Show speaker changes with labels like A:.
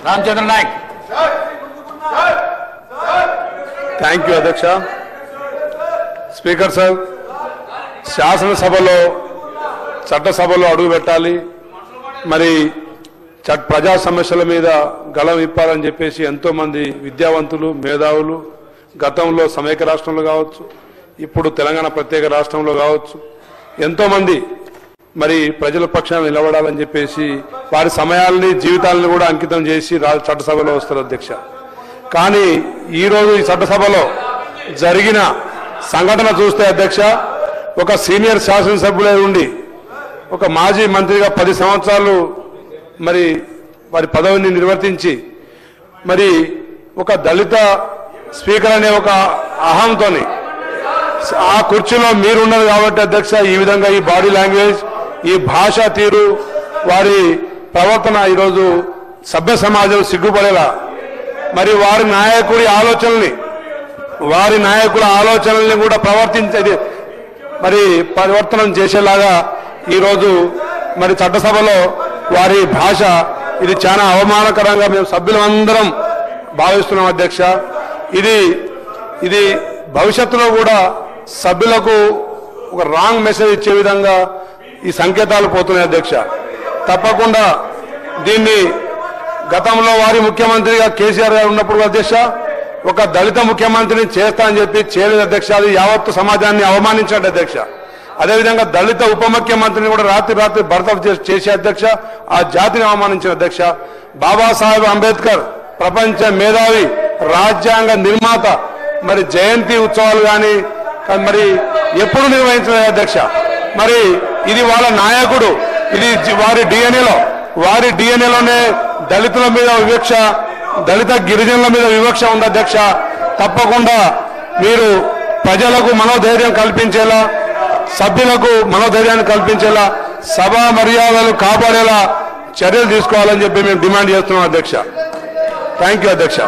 A: Ramachandra Naik.
B: Thank you అధ్యక్ష. Speaker sir, శాసనసభలో చట్టసభలో అడుగు పెట్టాలి, మరి ప్రజా సమస్యల మీద గళం ఇప్పాలని చెప్పేసి ఎంతో మంది విద్యావంతులు మేధావులు గతంలో సమైక్య రాష్ట్రంలో కావచ్చు, ఇప్పుడు తెలంగాణ ప్రత్యేక రాష్ట్రంలో కావచ్చు, ఎంతో మంది మరి ప్రజల పక్షాన నిలబడాలని చెప్పేసి వారి సమయాల్ని జీవితాలను కూడా అంకితం చేసి చట్టసభలో వస్తారు అధ్యక్ష. కానీ ఈరోజు ఈ చట్టసభలో జరిగిన సంఘటన చూస్తే అధ్యక్ష, ఒక సీనియర్ శాసనసభ్యులై ఉండి ఒక మాజీ మంత్రిగా 10 సంవత్సరాలు మరి వారి పదవిని నిర్వర్తించి మరి ఒక దళిత స్పీకర్ అనే ఒక అహంతోని ఆ కుర్చీలో మీరున్నారు కాబట్టి అధ్యక్ష ఈ విధంగా ఈ బాడీ లాంగ్వేజ్, ఈ భాషా తీరు, వారి ప్రవర్తన ఈరోజు సభ్య సమాజం సిగ్గుపడేలా మరి వారి నాయకుల ఆలోచనల్ని కూడా ప్రవర్తించేది మరి పరివర్తనం చేసేలాగా ఈరోజు మరి చట్టసభలో వారి భాష ఇది చాలా అవమానకరంగా మేము సభ్యులందరం భావిస్తున్నాం అధ్యక్ష. ఇది భవిష్యత్తులో కూడా సభ్యులకు ఒక రాంగ్ మెసేజ్ ఇచ్చే విధంగా ఈ సంకేతాలు పోతున్నాయి అధ్యక్ష. తప్పకుండా దీన్ని గతంలో వారి ముఖ్యమంత్రిగా కేసీఆర్ గారు ఉన్నప్పుడు అధ్యక్ష ఒక దళిత ముఖ్యమంత్రిని చేస్తా అని చెప్పి చేయలేదు అధ్యక్ష. అది యావత్తు సమాజాన్ని అవమానించాడు అధ్యక్ష. అదేవిధంగా దళిత ఉప ముఖ్యమంత్రిని కూడా రాత్రి బర్తరఫ్ చేసే అధ్యక్ష ఆ జాతిని అవమానించిన అధ్యక్ష. బాబాసాహెబ్ అంబేద్కర్ ప్రపంచ మేధావి, రాజ్యాంగ నిర్మాత, మరి జయంతి ఉత్సవాలు కానీ మరి ఎప్పుడు నిర్వహించలేదు అధ్యక్ష. మరి ఇది వాళ్ళ నాయకుడు, ఇది వారి డిఎన్ఏలోనే దళితుల మీద వివక్ష, దళిత గిరిజనుల మీద వివక్ష ఉంది అధ్యక్ష. తప్పకుండా మీరు ప్రజలకు మనోధైర్యం కల్పించేలా, సభ్యులకు మనోధైర్యాన్ని కల్పించేలా, సభా మర్యాదలు కాపాడేలా చర్యలు తీసుకోవాలని చెప్పి మేము డిమాండ్ చేస్తున్నాం అధ్యక్ష. థ్యాంక్ యూ అధ్యక్ష.